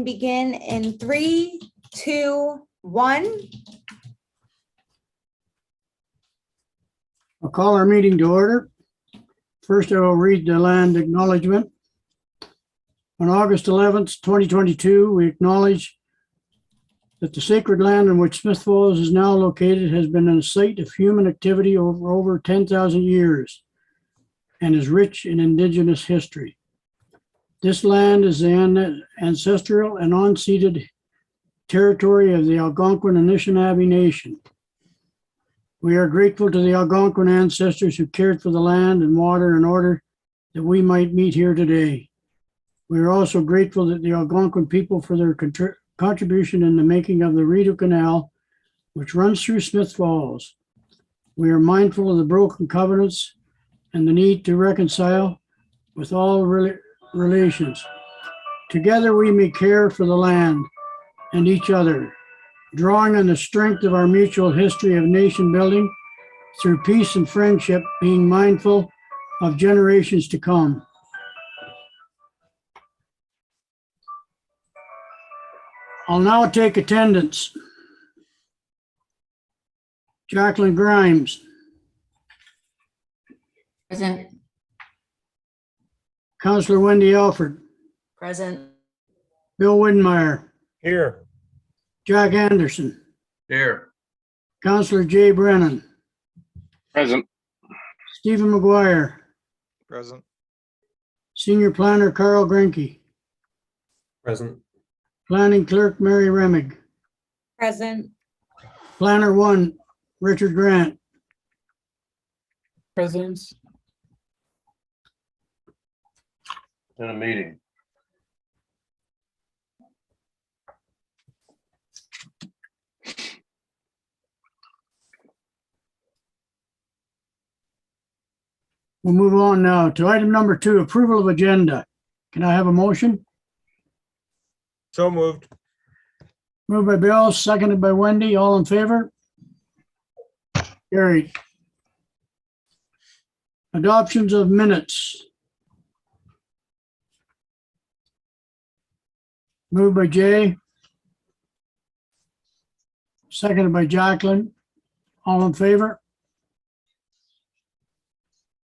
Begin in 3, 2, 1. I'll call our meeting to order. First, I will read the land acknowledgement. On August 11th, 2022, we acknowledge that the sacred land in which Smith Falls is now located has been a site of human activity over 10,000 years and is rich in indigenous history. This land is the ancestral and unceded territory of the Algonquin and Anishinaabe Nation. We are grateful to the Algonquin ancestors who cared for the land and water in order that we might meet here today. We are also grateful that the Algonquin people for their contribution in the making of the Rideau Canal, which runs through Smith Falls. We are mindful of the broken covenants and the need to reconcile with all relations. Together we may care for the land and each other, drawing on the strength of our mutual history of nation building through peace and friendship, being mindful of generations to come. I'll now take attendance. Jacqueline Grimes. Present. Councillor Wendy Alford. Present. Bill Widmeyer. Here. Jack Anderson. Here. Councillor Jay Brennan. Present. Stephen McGuire. Present. Senior Planner Carl Grenke. Present. Planning Clerk Mary Remig. Present. Planner 1 Richard Grant. Present. In a meeting. We'll move on now to item number 2, approval of agenda. Can I have a motion? So moved. Moved by Bill, seconded by Wendy. All in favor? Carried. Adoptions of minutes. Moved by Jay. Seconded by Jacqueline. All in favor?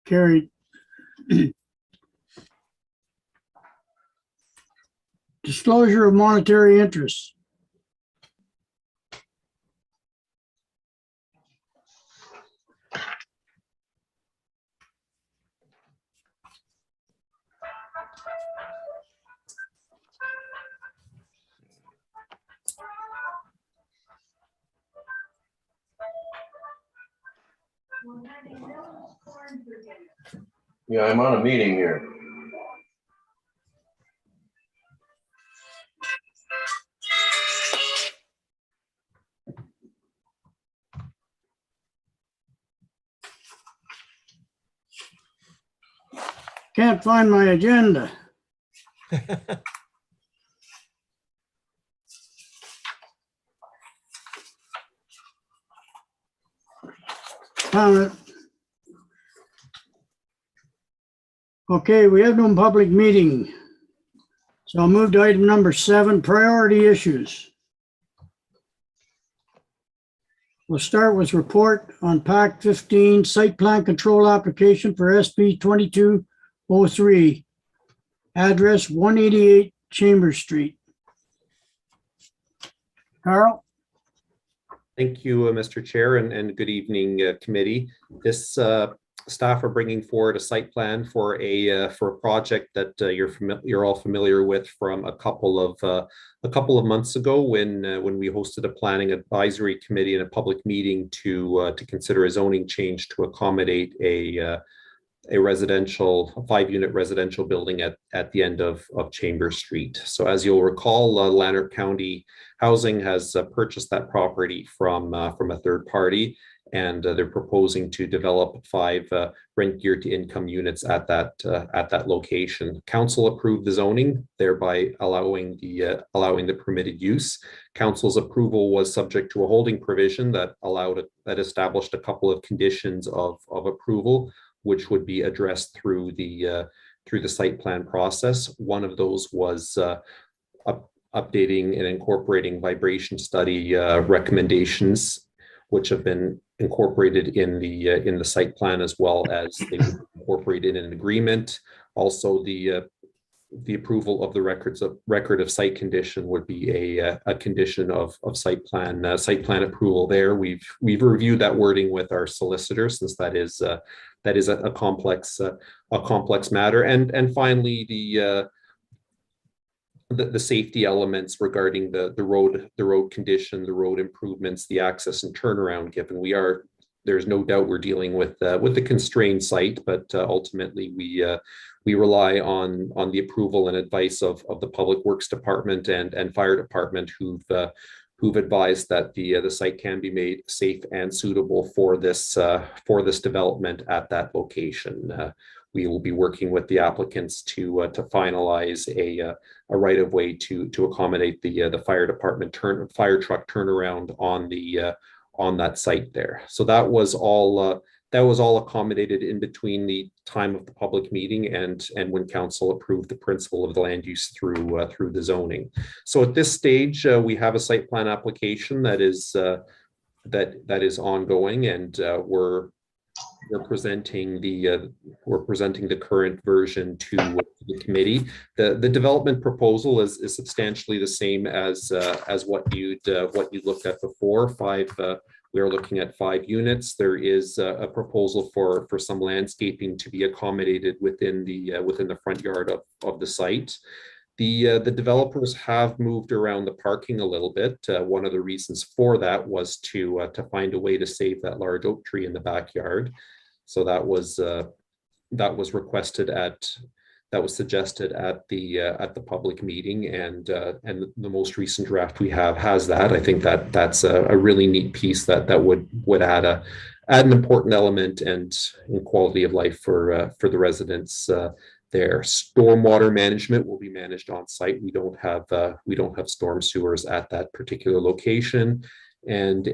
Carried. Disclosure of monetary interests. Yeah, I'm on a meeting here. Can't find my agenda. Found it. Okay, we have no public meeting. So I'll move to item number 7, priority issues. We'll start with report on PAC 15 site plan control application for SB 2203, address 188 Chambers Street. Carl? Thank you, Mr. Chair, and good evening, committee. This staff are bringing forward a site plan for a project that you're all familiar with from a couple of months ago when we hosted a planning advisory committee and a public meeting to consider a zoning change to accommodate a 5-unit residential building at the end of Chambers Street. So as you'll recall, Lanark County Housing has purchased that property from a third party, and they're proposing to develop 5 rent geared to income units at that location. Council approved the zoning, thereby allowing the permitted use. Council's approval was subject to a holding provision that established a couple of conditions of approval, which would be addressed through the site plan process. One of those was updating and incorporating vibration study recommendations, which have been incorporated in the site plan, as well as they were incorporated in an agreement. Also, the approval of the record of site condition would be a condition of site plan approval. There, we've reviewed that wording with our solicitor, since that is a complex matter. And finally, the safety elements regarding the road condition, the road improvements, the access and turnaround. Given there's no doubt we're dealing with the constrained site, but ultimately we rely on the approval and advice of the Public Works Department and Fire Department, who've advised that the site can be made safe and suitable for this development at that location. We will be working with the applicants to finalize a right of way to accommodate the fire department fire truck turnaround on that site there. So that was all accommodated in between the time of the public meeting and when council approved the principle of the land use through the zoning. So at this stage, we have a site plan application that is ongoing, and we're presenting the current version to the committee. The development proposal is substantially the same as what you'd looked at before. We are looking at 5 units. There is a proposal for some landscaping to be accommodated within the front yard of the site. The developers have moved around the parking a little bit. One of the reasons for that was to find a way to save that large oak tree in the backyard. So that was suggested at the public meeting, and the most recent draft we have has that. I think that's a really neat piece that would add an important element and in quality of life for the residents there. Stormwater management will be managed on site. We don't have storm sewers at that particular location, and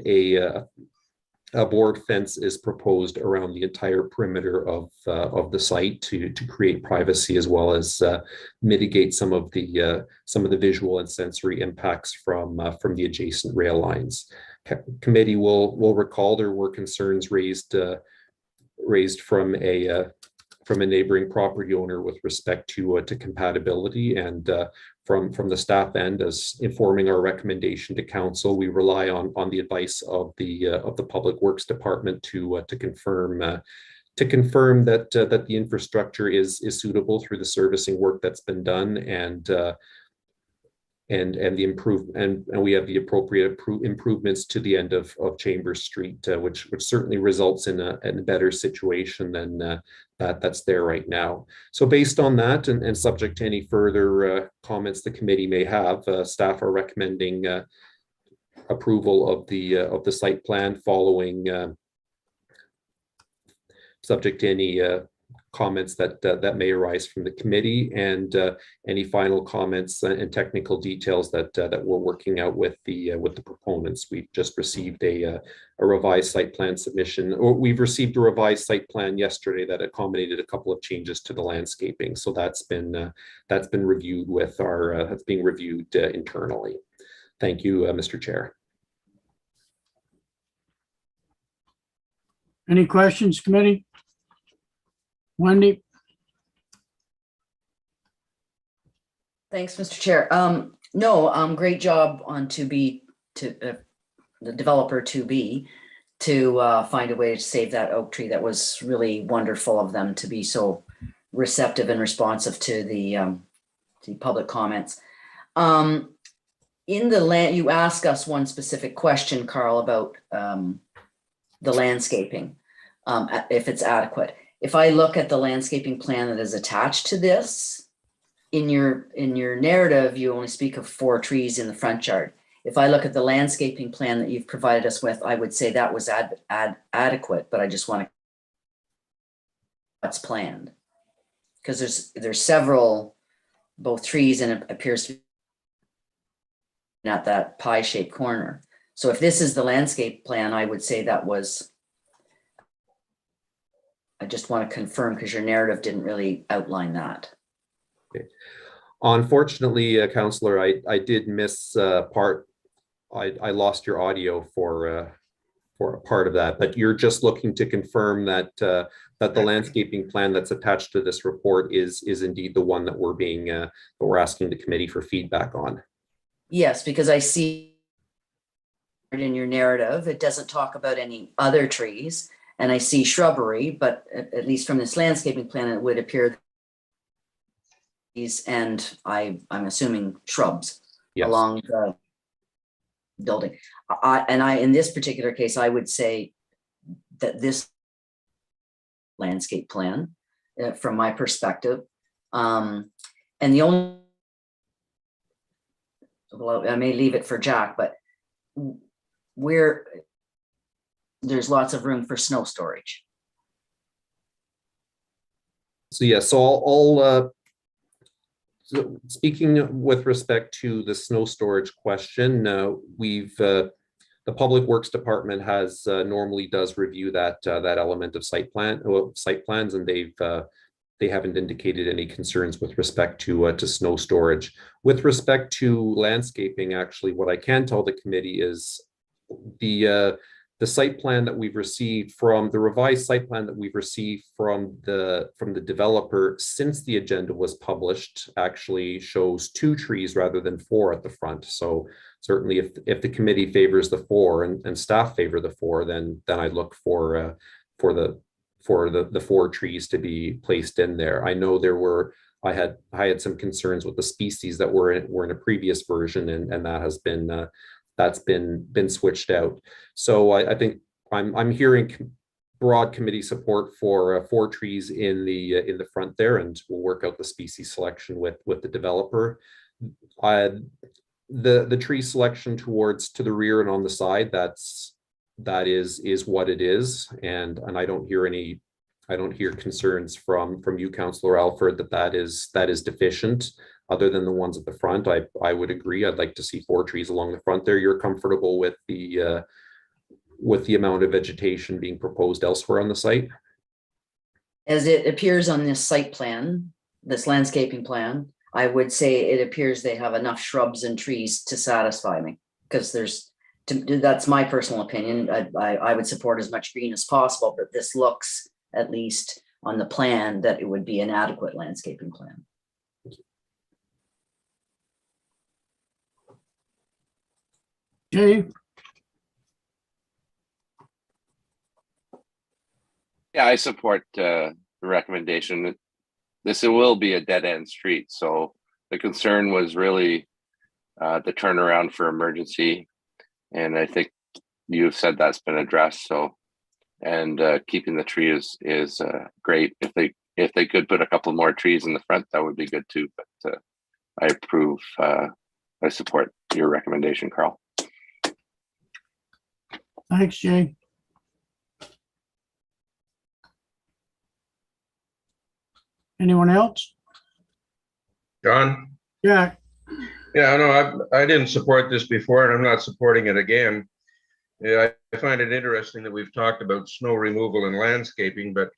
a board fence is proposed around the entire perimeter of the site to create privacy, as well as mitigate some of the visual and sensory impacts from the adjacent rail lines. Committee will recall there were concerns raised from a neighboring property owner with respect to compatibility, and from the staff end, as informing our recommendation to council, we rely on the advice of the Public Works Department to confirm that the infrastructure is suitable through the servicing work that's been done, and we have the appropriate improvements to the end of Chambers Street, which certainly results in a better situation than that's there right now. So based on that, and subject to any further comments the committee may have, staff are recommending approval of the site plan, following subject to any comments that may arise from the committee, and any final comments and technical details that we're working out with the proponents. We've just received a revised site plan submission, or we've received a revised site plan yesterday that accommodated a couple of changes to the landscaping. So that's been reviewed with that's being reviewed internally. Thank you, Mr. Chair. Any questions, committee? Wendy? Thanks, Mr. Chair. No, great job on the developer to find a way to save that oak tree. That was really wonderful of them to be so receptive and responsive to the public comments. In the land, you asked us one specific question, Carl, about the landscaping, if it's adequate. If I look at the landscaping plan that is attached to this, in your narrative, you only speak of 4 trees in the front yard. If I look at the landscaping plan that you've provided us with, I would say that was adequate, but I just want to what's planned, because there's several, both trees, and it appears to be at that pie-shaped corner. So if this is the landscape plan, I would say that was. I just want to confirm, because your narrative didn't really outline that. Okay. Unfortunately, Councillor, I did miss part. I lost your audio for a part of that, but you're just looking to confirm that that the landscaping plan that's attached to this report is indeed the one that we're asking the committee for feedback on. Yes, because I see in your narrative, it doesn't talk about any other trees, and I see shrubbery, but at least from this landscaping plan, it would appear these, and I'm assuming shrubs Yes. along the building. In this particular case, I would say that this landscape plan, from my perspective, and the only, well, I may leave it for Jack, but where there's lots of room for snow storage. So yeah, so I'll so speaking with respect to the snow storage question, the Public Works Department has normally does review that element of site plans, and they haven't indicated any concerns with respect to snow storage. With respect to landscaping, actually, what I can tell the committee is the site plan that we've received from the revised site plan that we've received from the developer since the agenda was published actually shows 2 trees rather than 4 at the front. So certainly if the committee favors the 4 and staff favor the 4, then I'd look for the 4 trees to be placed in there. I know I had some concerns with the species that were in a previous version, and that has been that's been switched out. So I think I'm hearing broad committee support for 4 trees in the front there, and we'll work out the species selection with the developer. The tree selection to the rear and on the side, that is what it is, and I don't hear concerns from you, Councillor Alford, that is deficient. Other than the ones at the front, I would agree. I'd like to see 4 trees along the front there. You're comfortable with the amount of vegetation being proposed elsewhere on the site? As it appears on this site plan, this landscaping plan, I would say it appears they have enough shrubs and trees to satisfy me, because that's my personal opinion. I would support as much green as possible, but this looks, at least on the plan, that it would be an adequate landscaping plan. Jay, Yeah, I support the recommendation. This will be a dead-end street, so the concern was really the turnaround for emergency, and I think you've said that's been addressed. So, and keeping the tree is great. If they could put a couple more trees in the front, that would be good too. But I approve. I support your recommendation, Carl. thanks, Jay. Anyone else? John? Jack, Yeah, no, I didn't support this before, and I'm not supporting it again. Yeah, I find it interesting that we've talked about snow removal and landscaping, but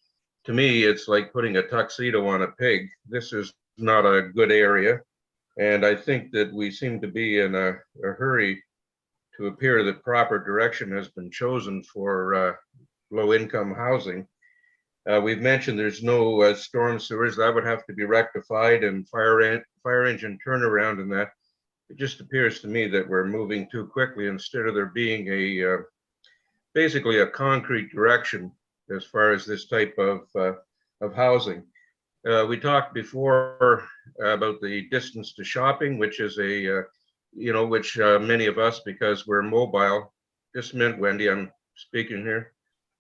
to me, it's like putting a tuxedo on a pig. This is not a good area. And I think that we seem to be in a hurry to appear that proper direction has been chosen for low-income housing. We've mentioned there's no storm sewers. That would have to be rectified, and fire engine turnaround and that. It just appears to me that we're moving too quickly instead of there being basically a concrete direction as far as this type of housing. We talked before about the distance to shopping, which is which many of us, because we're mobile. Just a minute, Wendy, I'm speaking here.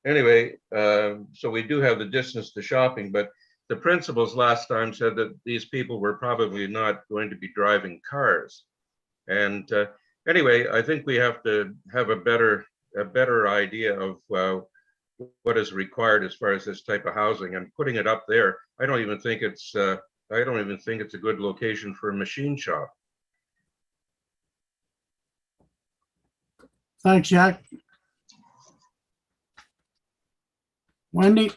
Anyway, so we do have the distance to shopping, but the principals last time said that these people were probably not going to be driving cars. And anyway, I think we have to have a better idea of what is required as far as this type of housing, and putting it up there. I don't even think it's a good location for a machine shop. thanks, Jack. Wendy?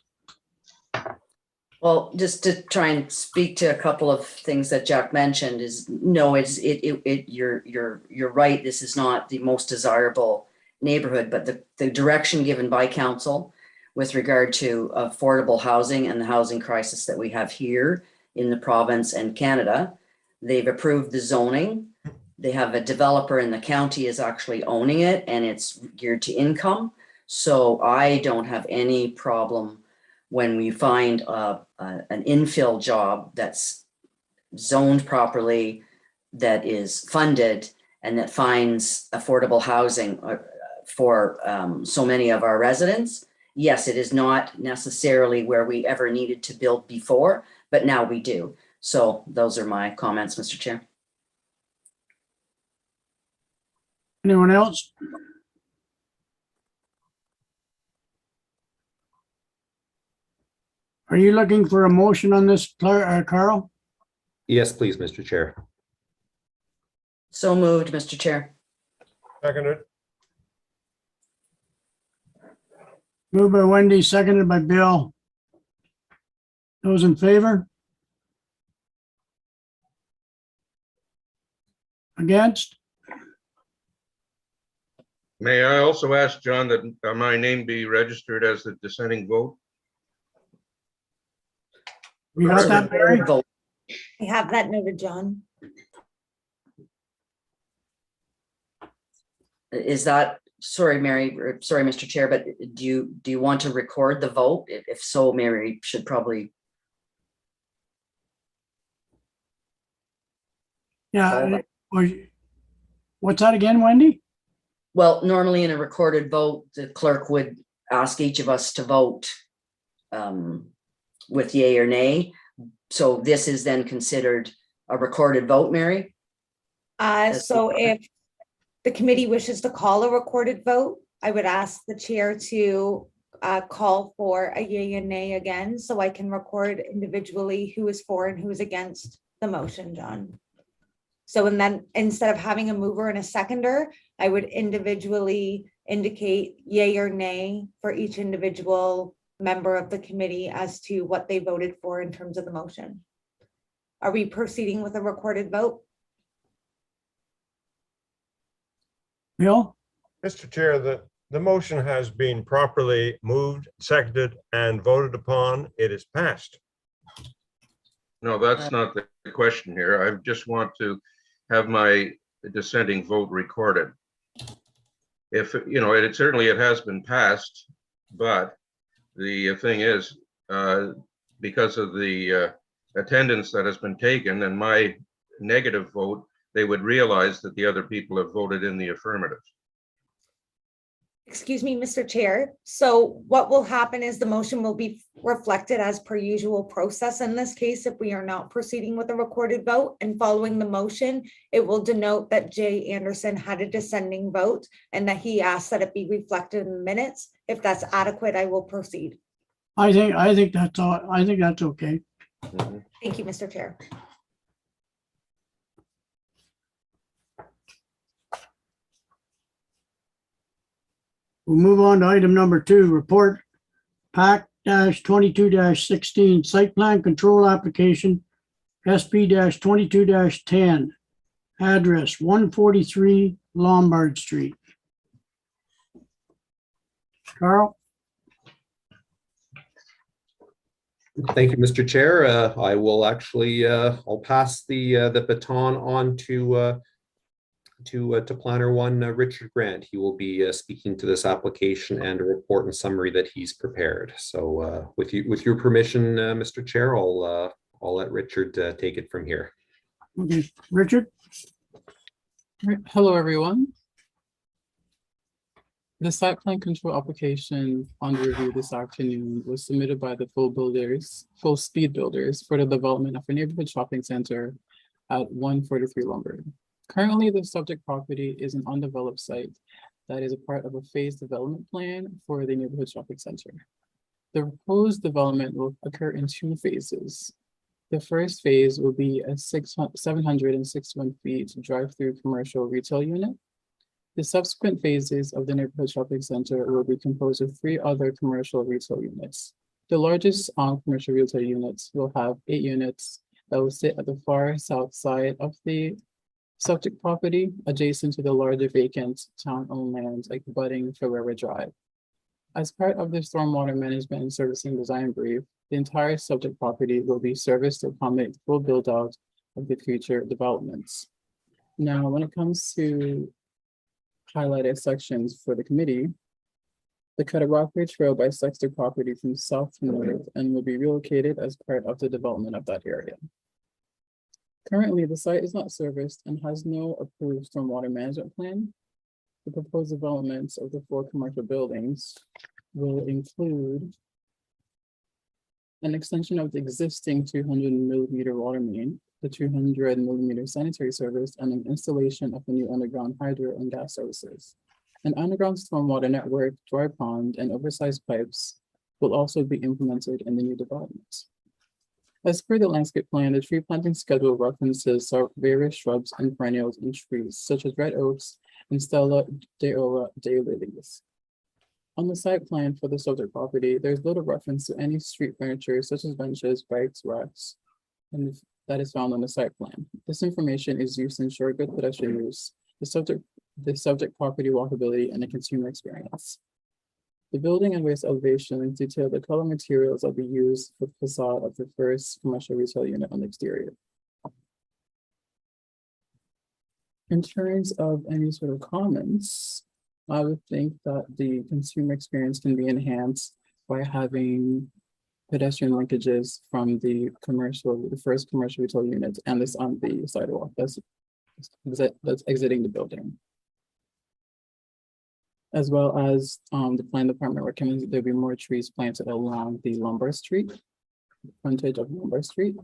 Well, Well, just to try and speak to a couple of things that Jack mentioned is, no, you're right. This is not the most desirable neighborhood, but the direction given by council with regard to affordable housing and the housing crisis that we have here in the province and Canada, they've approved the zoning. They have a developer in the county is actually owning it, and it's geared to income. So I don't have any problem when we find an infill job that's zoned properly, that is funded, and that finds affordable housing for so many of our residents. Yes, it is not necessarily where we ever needed to build before, but now we do. So those are my comments, Mr. Chair. Anyone else? Are you looking for a motion on this, Carl? Yes, please, Mr. Chair. So moved, Mr. Chair. Seconded. Moved by Wendy, seconded by Bill. Those in favor? Against? May I also ask, John, that my name be registered as the dissenting vote? You got that, Mary? Vote. I have that noted, John. Is that, sorry, Mary, or sorry, Mr. Chair, but do you want to record the vote? If so, Mary should probably. Yeah. What's that again, Wendy? Well, normally in a recorded vote, the clerk would ask each of us to vote with yay or nay. So this is then considered a recorded vote, Mary? So if the committee wishes to call a recorded vote, I would ask the chair to call for a yay and nay again, so I can record individually who is for and who is against the motion, John. So, and then instead of having a mover and a seconder, I would individually indicate yay or nay for each individual member of the committee as to what they voted for in terms of the motion. Are we proceeding with a recorded vote? Bill? Mr. Chair, the motion has been properly moved, seconded, and voted upon. It is passed. No, that's not the question here. I just want to have my dissenting vote recorded. If, you know, it certainly has been passed, but the thing is, because of the attendance that has been taken and my negative vote, they would realize that the other people have voted in the affirmative. Excuse me, Mr. Chair. So what will happen is the motion will be reflected as per usual process in this case if we are not proceeding with a recorded vote, and following the motion, it will denote that Jay Anderson had a dissenting vote and that he asked that it be reflected in the minutes. If that's adequate, I will proceed. I think that's all. I think that's okay. Mhm. Thank you, Mr. Chair. We'll move on to item number 2, report PAC 22-16 site plan control application SP 22-10, address 143 Lombard Street. Carl? Thank you, Mr. Chair. I will actually, I'll pass the baton on to planner 1, Richard Grant. He will be speaking to this application and a report and summary that he's prepared. So with your permission, Mr. Chair, I'll let Richard take it from here. Okay, Richard? Hello, everyone. The site plan control application under review this afternoon was submitted by the Full Speed Builders for the development of a neighborhood shopping center at 143 Lombard. Currently, the subject property is an undeveloped site that is a part of a phased development plan for the neighborhood shopping center. The proposed development will occur in 2 phases. The first phase will be a 761 feet drive-through commercial retail unit. The subsequent phases of the neighborhood shopping center will be composed of 3 other commercial retail units. The largest commercial retail units will have 8 units that will sit at the far south side of the subject property, adjacent to the larger vacant town-owned lands like abutting Ferrera Drive. As part of the stormwater management and servicing design brief, the entire subject property will be serviced to accommodate the full build-out of the future developments. Now, when it comes to highlighted sections for the committee, the Cataraqui Trail bisects the property from south to north and will be relocated as part of the development of that area. Currently, the site is not serviced and has no approved stormwater management plan. The proposed developments of the 4 commercial buildings will include an extension of the existing 200 millimeter water main, the 200 millimeter sanitary service, and an installation of the new underground hydro and gas services. An underground stormwater network, dry pond, and oversized pipes will also be implemented in the new developments. As per the landscape plan, the tree planting schedule references various shrubs and perennials and trees, such as red oaks and Stella deora daylilies. On the site plan for the subject property, there's little reference to any street furniture such as benches, bikes, racks, and that is found on the site plan. This information is used to ensure good pedestrian use, the subject property walkability, and the consumer experience. The building and waste elevations detail the color materials that will be used for the facade of the first commercial retail unit on the exterior. In terms of any sort of comments, I would think that the consumer experience can be enhanced by having pedestrian linkages from the first commercial retail unit and this on the sidewalk that's exiting the building. As well as the plan department recommends that there be more trees planted along the Lombard Street, frontage of Lombard Street.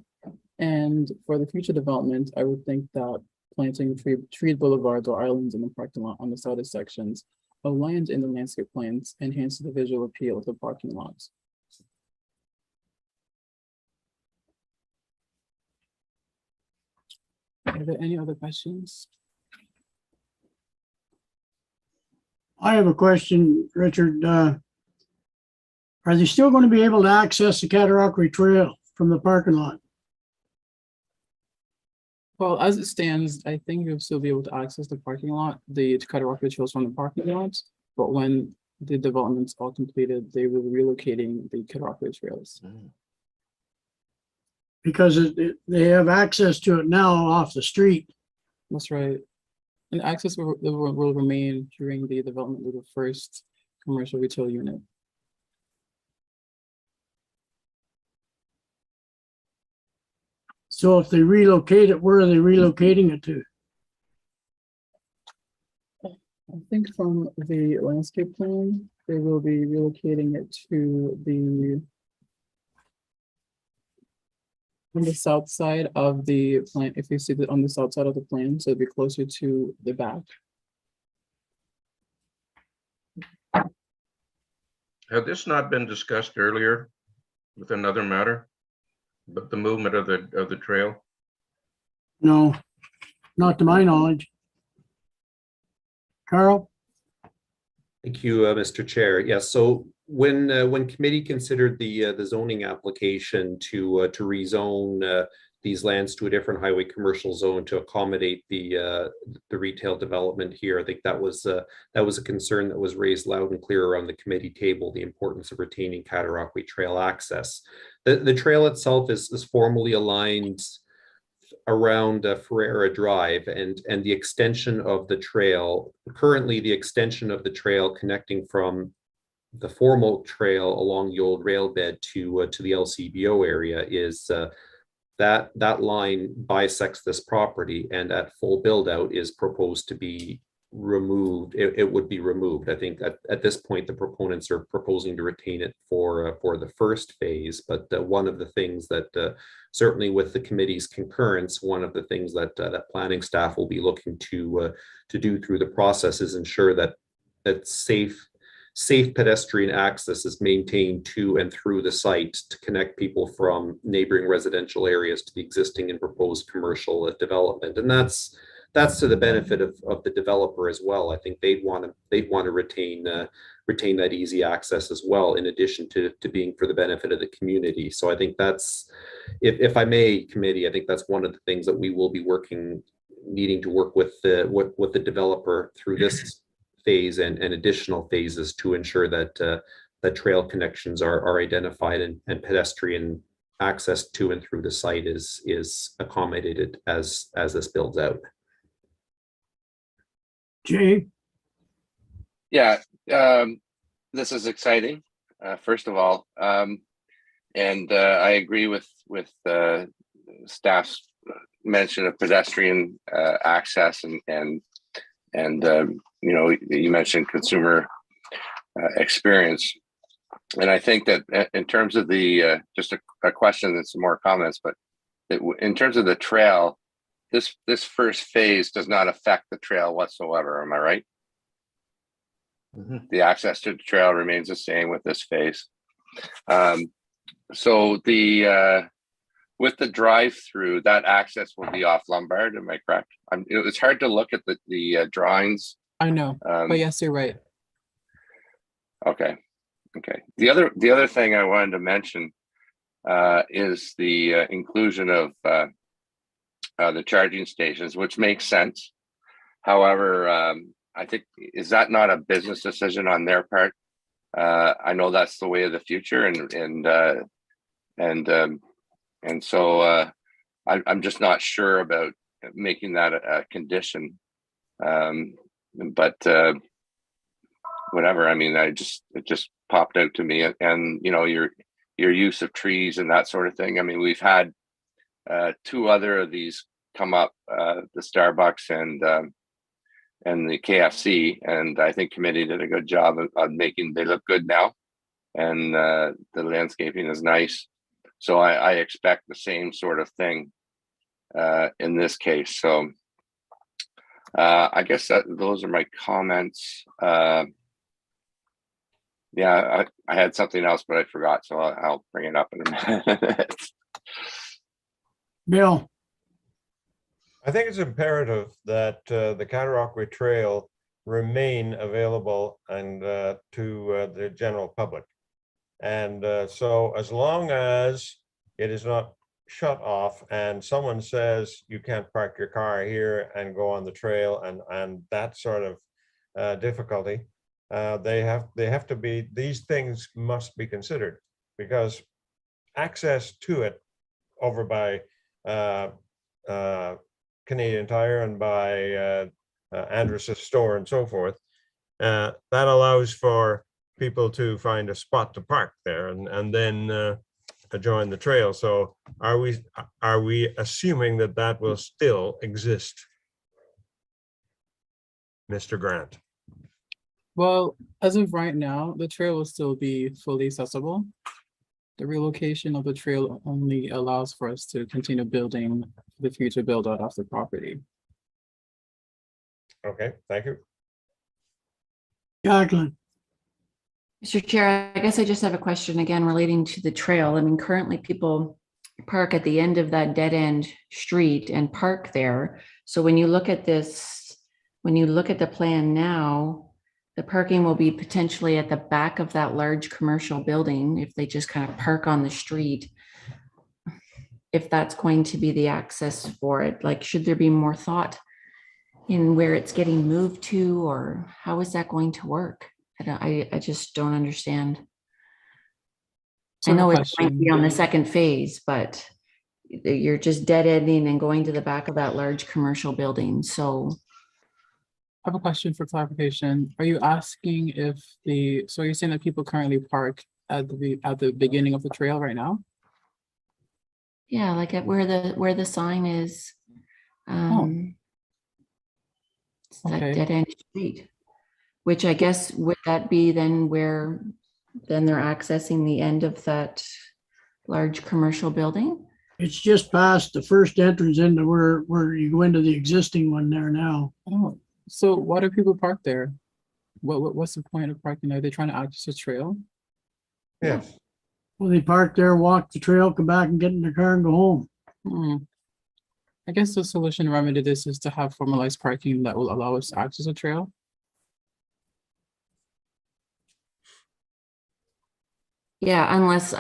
And for the future development, I would think that planting tree boulevards or islands in the parking lot on the southern sections aligned in the landscape plans enhance the visual appeal of the parking lots. Are there any other questions? I have a question, Richard. Are they still going to be able to access the Cataraqui Trail from the parking lot? Well, as it stands, I think you'll still be able to access the parking lot, the Cataraqui Trails from the parking lot. But when the development's all completed, they will be relocating the Cataraqui Trails. Because they have access to it now off the street. That's right. And access will remain during the development of the first commercial retail unit. So if they relocate it, where are they relocating it to? I think from the landscape plan, they will be relocating it to on the south side of the plant. If you see that on the south side of the plan, so it'll be closer to the back. Had this not been discussed earlier with another matter, but the movement of the trail? No, not to my knowledge. Carl? Thank you, Mr. Chair. Yes, so when committee considered the zoning application to rezone these lands to a different highway commercial zone to accommodate the retail development here, I think that was a concern that was raised loud and clear around the committee table, the importance of retaining Cataraqui Trail access. The trail itself is formally aligned around Ferrera Drive, and the extension of the trail, currently the extension of the trail connecting from the formal trail along the old rail bed to the LCBO area is that line bisects this property, and at full build out is proposed to be removed. It would be removed. I think at this point the proponents are proposing to retain it for the first phase, but one of the things that certainly with the committee's concurrence, one of the things that planning staff will be looking to do through the process is ensure that safe pedestrian access is maintained to and through the site to connect people from neighboring residential areas to the existing and proposed commercial development. And that's to the benefit of the developer as well. I think they'd want to retain that easy access as well, in addition to being for the benefit of the community. So I think that's, if I may, committee, I think that's one of the things that we will be needing to work with the developer through this phase and additional phases to ensure that that trail connections are identified and pedestrian access to and through the site is accommodated as this builds out. Jay, Yeah, this is exciting, first of all. And I agree with staff's mention of pedestrian access and you know, you mentioned consumer experience. And I think that in terms of the, just a question and some more comments, but in terms of the trail, this first phase does not affect the trail whatsoever. Am I right? Mhm. The access to the trail remains the same with this phase. So with the drive-through, that access will be off Lombard. Am I correct? It's hard to look at the drawings. I know, but yes, you're right. Okay. The other thing I wanted to mention is the inclusion of the charging stations, which makes sense. However, I think, is that not a business decision on their part? I know that's the way of the future, and so I'm just not sure about making that a condition. But whatever. I mean, it just popped out to me, and you know, your use of trees and that sort of thing. I mean, we've had two other of these come up, the Starbucks and the KFC, and I think committee did a good job of making they look good now, and the landscaping is nice. So I expect the same sort of thing in this case. So I guess those are my comments. Yeah, I had something else, but I forgot, so I'll bring it up in a minute. Bill, I think it's imperative that the Cataraqui Trail remain available and to the general public. And so as long as it is not shut off and someone says you can't park your car here and go on the trail and that sort of difficulty, they have to be, these things must be considered, because access to it over by Canadian Tire and by Andrus's store and so forth, that allows for people to find a spot to park there and then join the trail. So are we assuming that that will still exist, Mr. Grant? Well, as of right now, the trail will still be fully accessible. The relocation of the trail only allows for us to continue building the future build out of the property. Okay, thank you. Jacqueline, Mr. Chair, I guess I just have a question again relating to the trail. I mean, currently people park at the end of that dead end street and park there. So when you look at this, when you look at the plan now, the parking will be potentially at the back of that large commercial building if they just kind of park on the street. If that's going to be the access for it, like, should there be more thought in where it's getting moved to, or how is that going to work? I just don't understand. I know it's going to be on the second phase, but you're just dead ending and going to the back of that large commercial building. So I have a question for clarification. Are you asking if so you're saying that people currently park at the beginning of the trail right now? yeah, like at where the sign is. It's that Okay. dead end street, which I guess would that be then where then they're accessing the end of that large commercial building? it's just past the first entrance into where you go into the existing one there now. Oh, so why do people park there? What's the point of parking there? Are they trying to access the trail? Yes. Well, they park there, walk the trail, come back and get in their car and go home. Hmm. I guess the solution to remedy this is to have formalized parking that will allow us to access a trail. Yeah, unless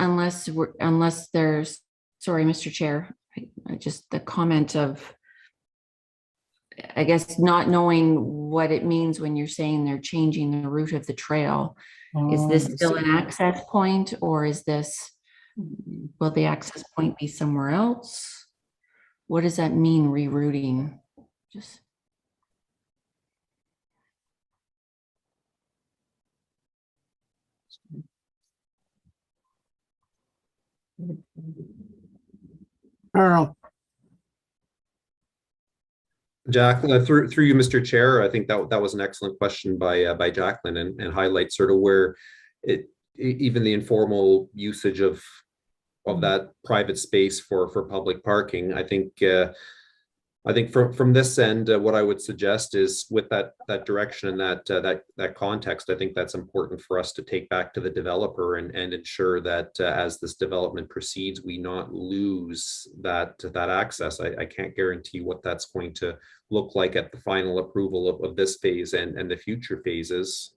there's, sorry, Mr. Chair, just the comment of, I guess, not knowing what it means when you're saying they're changing the route of the trail. Is this I still see. an access point, or is this, will the access point be somewhere else? What does that mean, rerouting? Just. Carl, Jacqueline, through you, Mr. Chair, I think that was an excellent question by Jacqueline, and highlights sort of where even the informal usage of that private space for public parking. I think from this end, what I would suggest is, with that direction and that context, I think that's important for us to take back to the developer and ensure that as this development proceeds, we not lose that access. I can't guarantee what that's going to look like at the final approval of this phase and the future phases.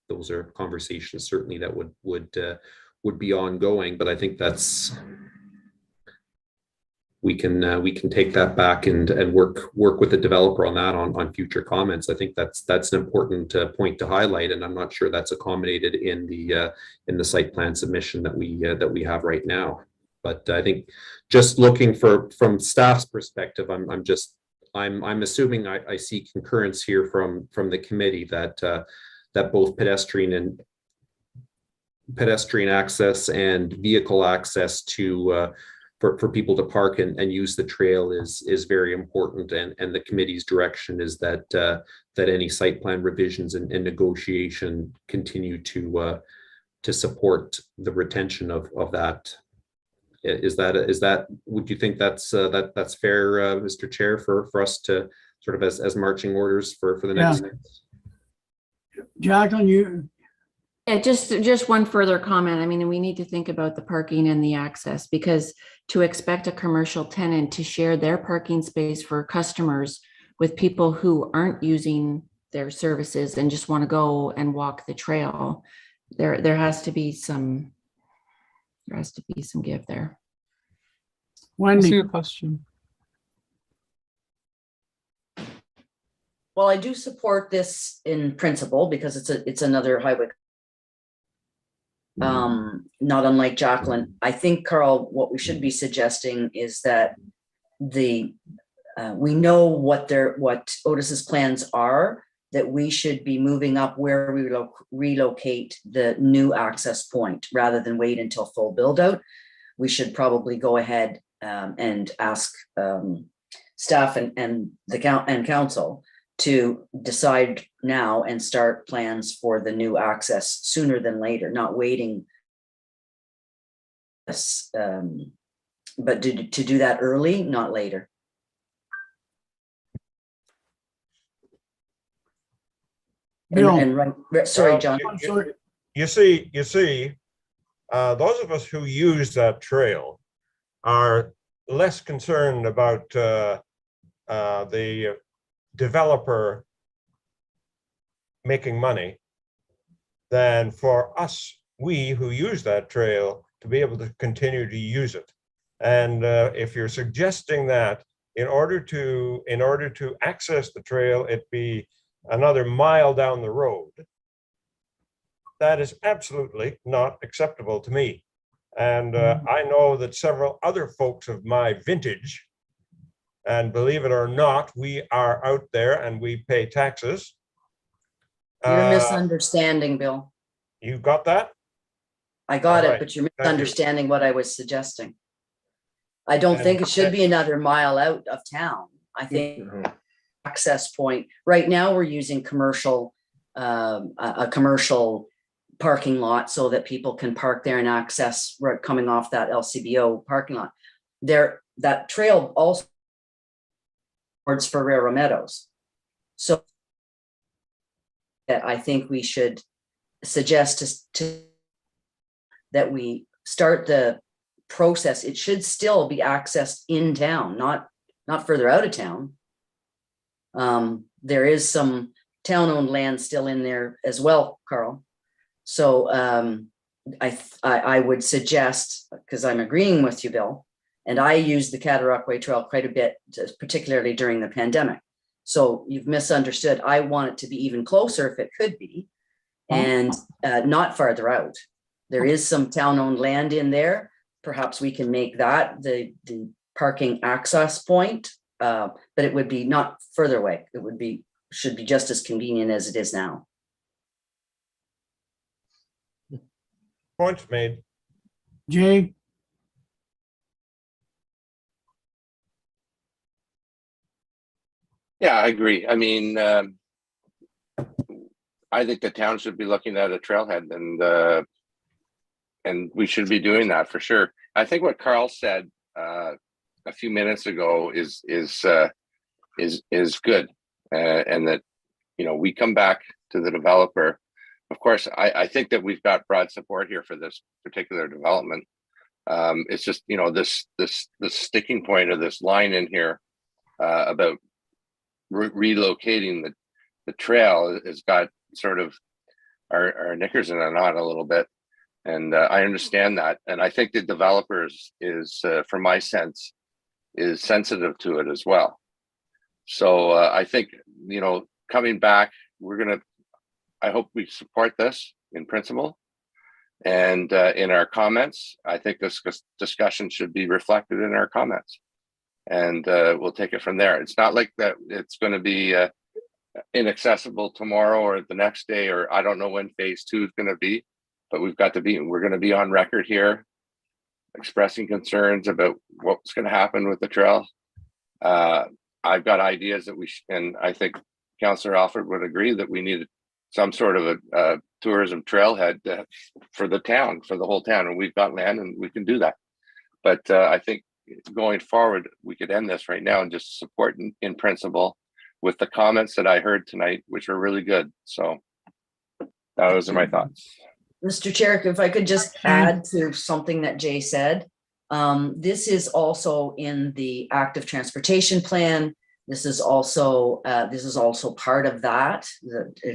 Those are conversations certainly that would be ongoing, but I think that's. We can take that back and work with the developer on that on future comments. I think that's an important point to highlight, and I'm not sure that's accommodated in the site plan submission that we have right now. But I think just looking from staff's perspective, I'm assuming I see concurrence here from the committee that both pedestrian access and vehicle access to for people to park and use the trail is very important, and the committee's direction is that any site plan revisions and negotiation continue to support the retention of that. Would you think that's fair, Mr. Chair, for us to sort of as marching orders for the next? Jacqueline, you. Yeah, just one further comment. I mean, we need to think about the parking and the access, because to expect a commercial tenant to share their parking space for customers with people who aren't using their services and just want to go and walk the trail, there has to be some give there. I see Wendy, your question. Well, I do support this in principle because it's another highway. Not unlike Jacqueline. I think, Carl, what we should be suggesting is that we know what Otis's plans are, that we should be moving up where we relocate the new access point rather than wait until full build out. We should probably go ahead and ask staff and council to decide now and start plans for the new access sooner than later, not waiting. But to do that early, not later. Bill. And right, sorry, John. You see, those of us who use that trail are less concerned about the developer making money than for us, we who use that trail, to be able to continue to use it. And if you're suggesting that in order to access the trail, it be another mile down the road, that is absolutely not acceptable to me. And I know that several other folks of my vintage, and believe it or not, we are out there and we pay taxes. You're misunderstanding, Bill. You got that? I got All it, right. but you're Thank you. misunderstanding what I was suggesting. I don't think it should be another mile out of town. I think access point. Right now, we're using a commercial parking lot so that people can park there and access right coming off that LCBO parking lot. That trail also towards Ferrero Meadows. So that I think we should suggest that we start the process. It should still be accessed in town, not not further out of town. There is some town-owned land still in there as well, Carl. So I would suggest, because I'm agreeing with you, Bill, and I used the Cataraqui Trail quite a bit, particularly during the pandemic. So you've misunderstood. I want it to be even closer if it could be, and not farther out. There is some town-owned land in there. Perhaps we can make that the parking access point, but it would be not further away. It would be, should be just as convenient as it is now. Points made. Jay, Yeah, I agree. I mean, I think the town should be looking at a trailhead, and we should be doing that for sure. I think what Carl said a few minutes ago is good, and that, you know, we come back to the developer. Of course, I think that we've got broad support here for this particular development. It's just, you know, this sticking point of this line in here about relocating the trail has got sort of our knickers in a knot a little bit, and I understand that, and I think the developers is, from my sense, is sensitive to it as well. So I think, you know, coming back, I hope we support this in principle, and in our comments, I think this discussion should be reflected in our comments. And we'll take it from there. It's not like that it's going to be inaccessible tomorrow or the next day, or I don't know when phase 2 is going to be, but we're going to be on record here expressing concerns about what's going to happen with the trail. I've got ideas that and I think Councillor Alford would agree that we need some sort of a tourism trailhead for the town, for the whole town, and we've got land and we can do that. But I think going forward, we could end this right now and just support in principle with the comments that I heard tonight, which were really good. So those are my thoughts. Mr. Chair, if I could just add to something that Jay said, this is also in the active transportation plan. This is also part of that,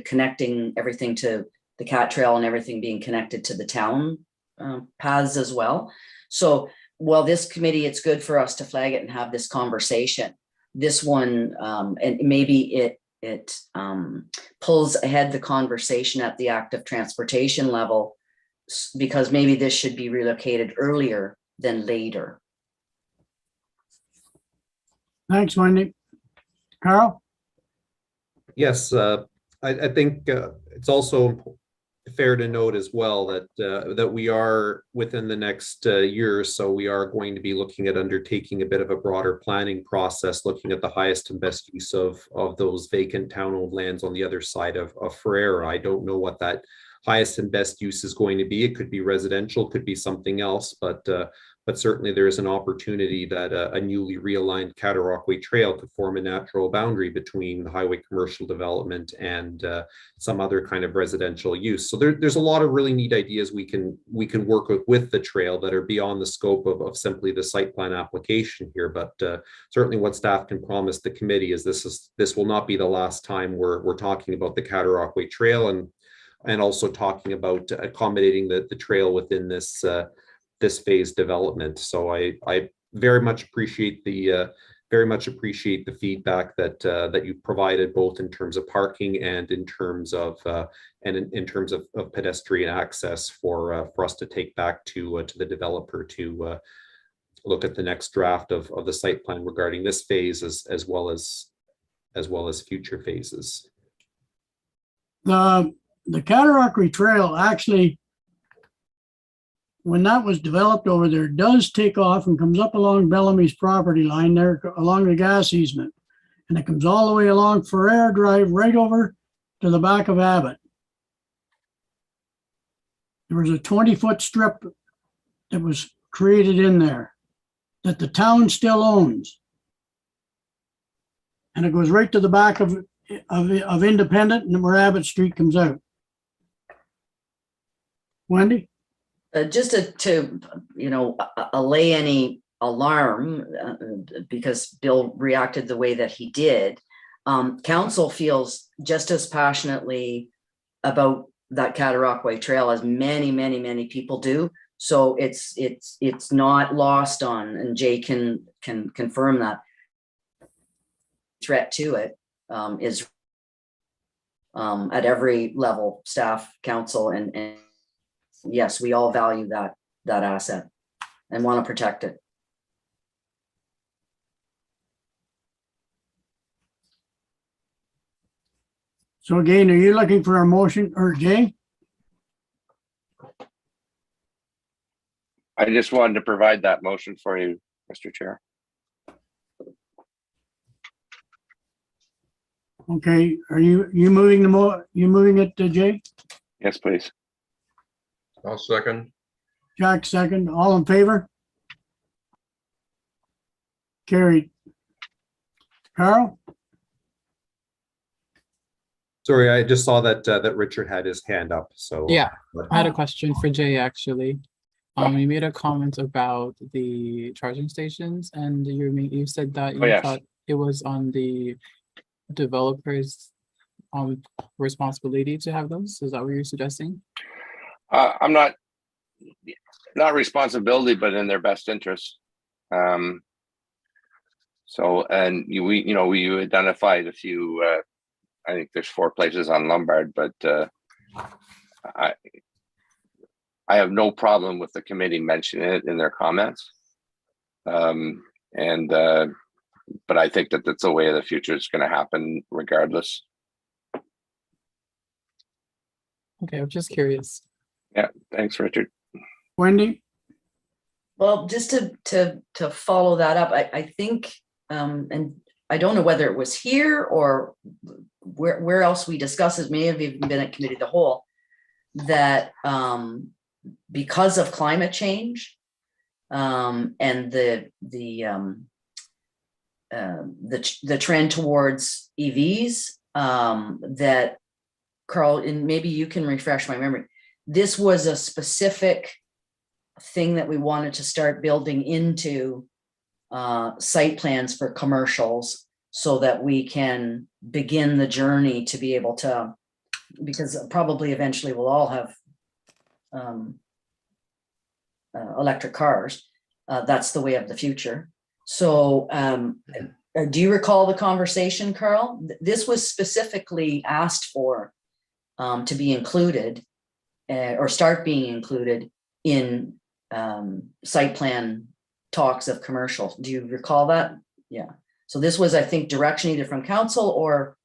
connecting everything to the cat trail and everything being connected to the town paths as well. So while this committee, it's good for us to flag it and have this conversation. This one, and maybe it pulls ahead the conversation at the active transportation level, because maybe this should be relocated earlier than later. thanks, Wendy. Carl? Yes, I think it's also fair to note as well that that we are within the next year or so, we are going to be looking at undertaking a bit of a broader planning process, looking at the highest and best use of those vacant town-owned lands on the other side of Ferreira. I don't know what that highest and best use is going to be. It could be residential, could be something else, but certainly there is an opportunity that a newly realigned Cataraqui Trail could form a natural boundary between the highway commercial development and some other kind of residential use. So there's a lot of really neat ideas we can work with the trail that are beyond the scope of simply the site plan application here. But certainly what staff can promise the committee is this will not be the last time we're talking about the Cataraqui Trail, and also talking about accommodating the trail within this phase development. So I very much appreciate the feedback that you provided, both in terms of parking and in terms of pedestrian access for us to take back to the developer to look at the next draft of the site plan regarding this phase as well as future phases. The Cataraqui Trail actually, when that was developed over there, does take off and comes up along Bellamy's property line there along the gas easement. And it comes all the way along Ferreira Drive right over to the back of Abbott. There was a 20-foot strip that was created in there that the town still owns. And it goes right to the back of Independent and where Abbott Street comes out. Wendy? Just to allay any alarm because Bill reacted the way that he did. Council feels just as passionately about that Cataraqui Trail as many people do. So it's not lost on, and Jay can confirm that threat to it is at every level, staff, council, and yes, we all value that asset and want to protect it. So again, are you looking for a motion, or Jay? I just wanted to provide that motion for you, Mr. Chair. Okay, are you moving you moving it to Jay? Yes, please. I'll second. Jack second, all in favor? Carried. Carl? Sorry, I just saw that that Richard had his hand up, so. Yeah, I had a question for Jay, actually. You made a comment about the charging stations, and you said that you yes. thought it was on the developer's responsibility to have those. Is that what you're suggesting? I'm not responsibility, but in their best interest. So, and we identified a few. I think there's 4 places on Lombard, but I have no problem with the committee mentioning it in their comments. But I think that that's the way of the future. It's going to happen regardless. Okay, I'm just curious. Yeah, thanks, Richard. Wendy? Well, just to follow that up, I think, and I don't know whether it was here or where else we discussed it, may have even been at committee of the whole, that because of climate change and the trend towards EVs, that Carl, and maybe you can refresh my memory, this was a specific thing that we wanted to start building into site plans for commercials so that we can begin the journey to be able to, because probably eventually we'll all have electric cars. That's the way of the future. So do you recall the conversation, Carl? This was specifically asked for to be included or start being included in site plan talks of commercial. Do you recall that? Yeah. So this was, I think, direction either from council or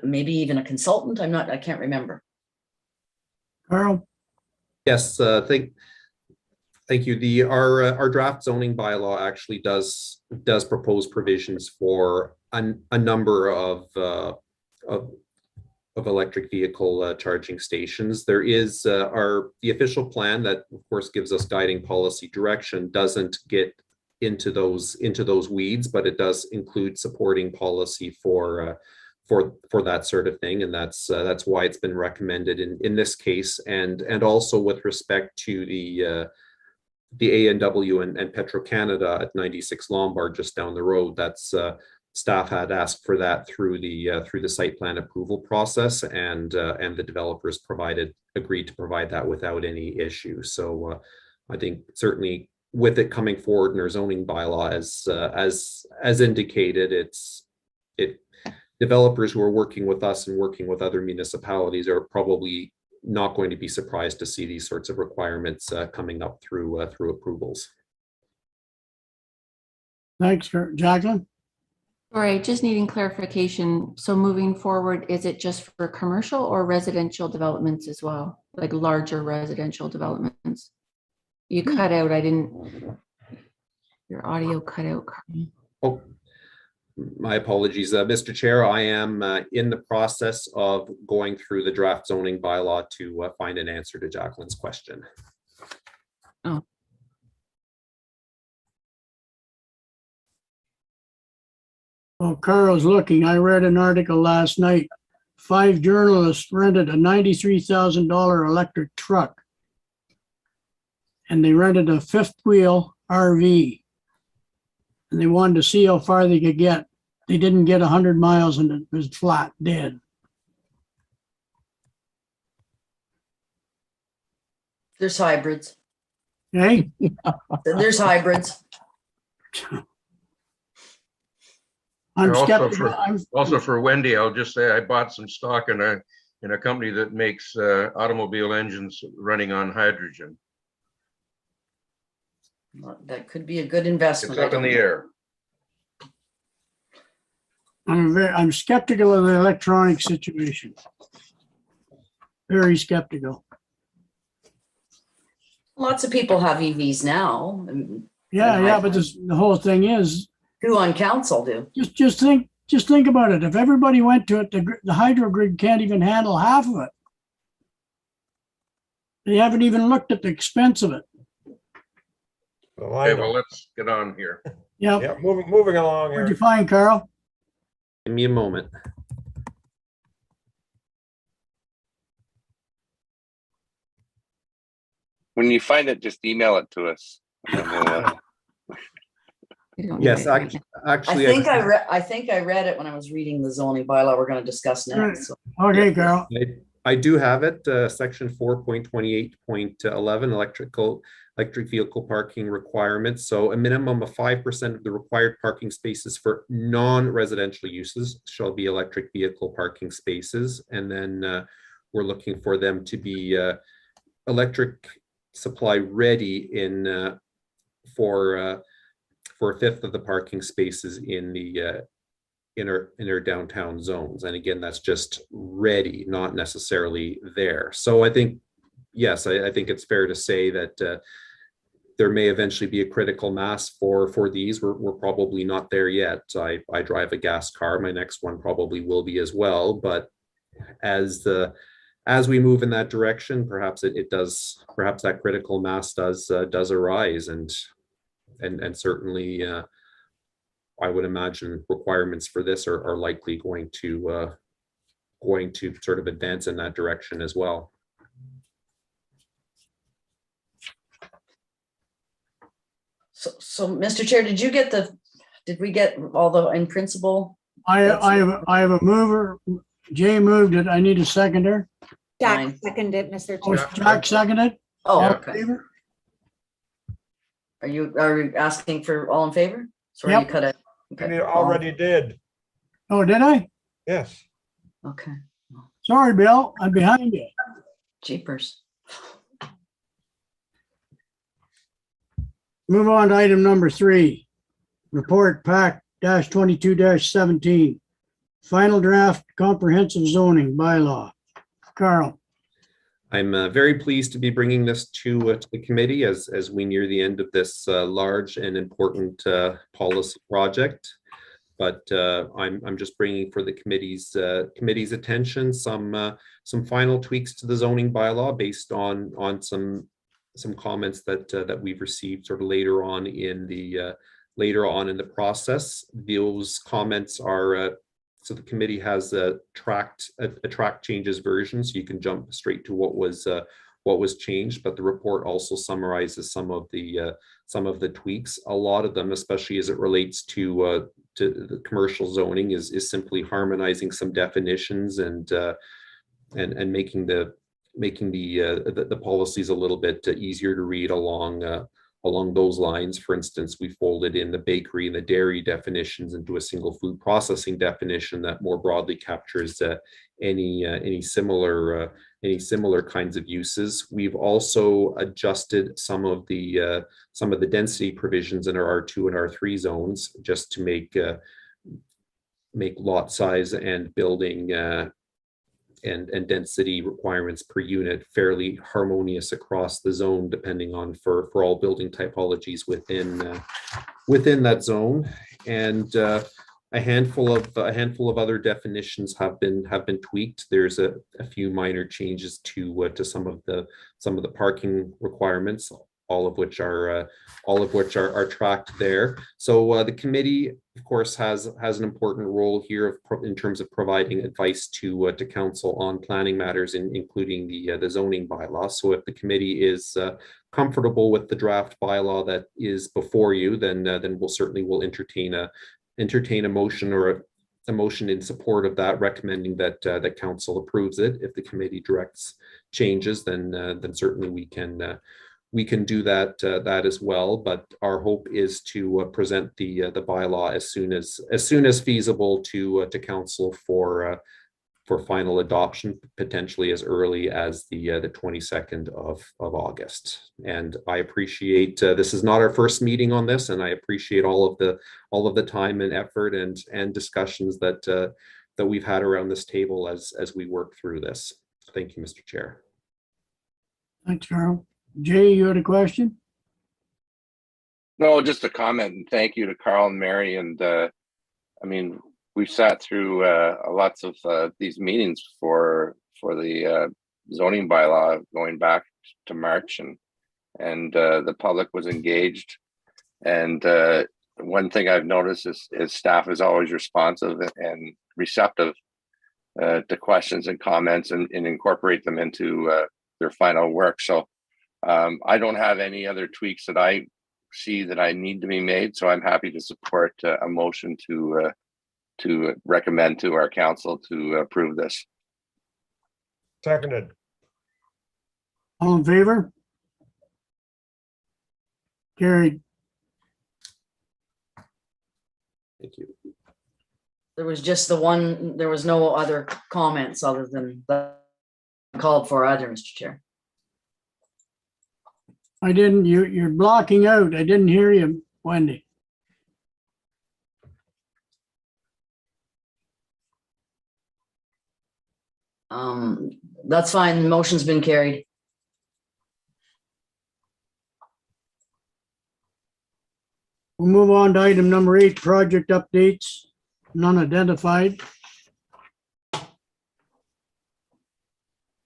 maybe even a consultant. I can't remember. Carl? Yes, thank you. Our draft zoning bylaw actually does propose provisions for a number of electric vehicle charging stations. There is the official plan that, of course, gives us guiding policy direction, doesn't get into those weeds, but it does include supporting policy for that sort of thing, and that's why it's been recommended in this case, and also with respect to the A&W and Petro-Canada at 96 Lombard just down the road. That's staff had asked for that through the site plan approval process, and the developers agreed to provide that without any issue. So I think certainly with it coming forward in our zoning bylaw as indicated, developers who are working with us and working with other municipalities are probably not going to be surprised to see these sorts of requirements coming up through approvals. Thanks, Jacqueline. All right, just needing clarification. So moving forward, is it just for commercial or residential developments as well? Like larger residential developments? You cut out, your audio cut out. Oh, my apologies, Mr. Chair. I am in the process of going through the draft zoning bylaw to find an answer to Jacqueline's question. Oh. Well, Carl's looking. I read an article last night. 5 journalists rented a $93,000 electric truck. And they rented a 5th wheel RV. and they wanted to see how far they could get. They didn't get 100 miles and it was flat, dead. There's hybrids. Okay? There's hybrids. I'm Also skeptical. Also for Wendy, I'll just say I bought some stock in a company that makes automobile engines running on hydrogen. That could be a good It's investment. up in the air. I'm skeptical of the electronic situation. Very skeptical. Lots of people have EVs now. And Yeah, but the whole thing is, who on council do? just think about it. If everybody went to it, the hydro grid can't even handle half of it. They haven't even looked at the expense of it. Well, Okay, well, let's get on here. Yep. Yeah, moving along What'd you here. find, Carl? Give me a moment. When you find it, just email it to us. And we'll, We don't Yes, need it. actually, I think I read it when I was reading the zoning bylaw we're going to discuss next. So Okay, Carl. I do have it, section 4.28.11, electric vehicle parking requirements. So a minimum of 5% of the required parking spaces for non-residential uses shall be electric vehicle parking spaces. And then we're looking for them to be electric supply ready in for a fifth of the parking spaces in the inner downtown zones. And again, that's just ready, not necessarily there. So I think, yes, I think it's fair to say that there may eventually be a critical mass for these. We're probably not there yet. I drive a gas car. My next one probably will be as well. But as we move in that direction, perhaps perhaps that critical mass does arise, and certainly I would imagine requirements for this are likely going to sort of advance in that direction as well. So Mr. Chair, did we get all the in principle? I have a mover. Jay moved it. I need a seconder. Jack Fine. seconded, Mr. Oh, Chair. Jack seconded. Oh, All in okay. favor? Are you asking for all in favor? Sorry, Yep. you cut it. Okay. You already did. Oh, did I? Yes. Okay. Sorry, Bill. I'm behind you. Jeepers. Move on to item number 3. Report PAC -22-17. Final draft comprehensive zoning bylaw. Carl. I'm very pleased to be bringing this to the committee as we near the end of this large and important policy project. But I'm just bringing for the committee's attention some final tweaks to the zoning bylaw based on some comments that we've received sort of later on in the process. Those comments are so the committee has a track changes version, so you can jump straight to what was changed. But the report also summarizes some of the tweaks. A lot of them, especially as it relates to the commercial zoning, is simply harmonizing some definitions and making the policies a little bit easier to read along those lines. For instance, we folded in the bakery and the dairy definitions into a single food processing definition that more broadly captures any similar kinds of uses. We've also adjusted some of the density provisions in our R2 and R3 zones just to make lot size and building and density requirements per unit fairly harmonious across the zone, depending on for all building typologies within that zone. And a handful of other definitions have been tweaked. There's a few minor changes to some of the parking requirements. all of which are tracked there. So the committee, of course, has an important role here in terms of providing advice to council on planning matters, including the zoning bylaw. So if the committee is comfortable with the draft bylaw that is before you, then we'll entertain a motion or a motion in support of that, recommending that council approves it. If the committee directs changes, then certainly we can do that as well. But our hope is to present the bylaw as soon as feasible to council for final adoption, potentially as early as the 22nd of August. And I appreciate this is not our first meeting on this, and I appreciate all of the time and effort and discussions that we've had around this table as we work through this. Thank you, Mr. Chair. Thanks, Carl. Jay, you had a question? No, just a comment, and thank you to Carl and Mary. And I mean, we've sat through lots of these meetings for the zoning bylaw going back to March, and the public was engaged. And one thing I've noticed is staff is always responsive and receptive to questions and comments, and incorporate them into their final work. So I don't have any other tweaks that I see that I need to be made. So I'm happy to support a motion to recommend to our council to approve this. Seconded. All in favor? Carried. Thank you. There was just there was no other comments other than the called for other, Mr. Chair. I didn't, you're blocking out. I didn't hear you, Wendy. That's fine. The motion's been carried. We'll move on to item number 8, project updates, none identified.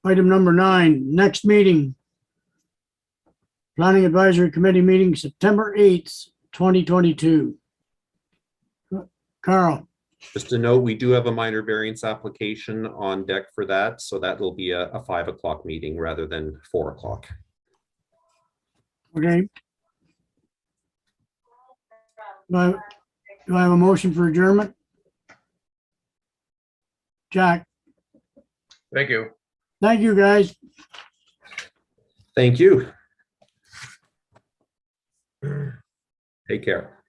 Item number 9, next meeting. Planning Advisory Committee meeting, September 8th, 2022. Carl. Just to note, we do have a minor variance application on deck for that, so that will be a 5 o'clock meeting rather than 4 o'clock. Okay. Do I have a motion for adjournment? Jack, Thank you. thank you, guys. Thank you. Take care.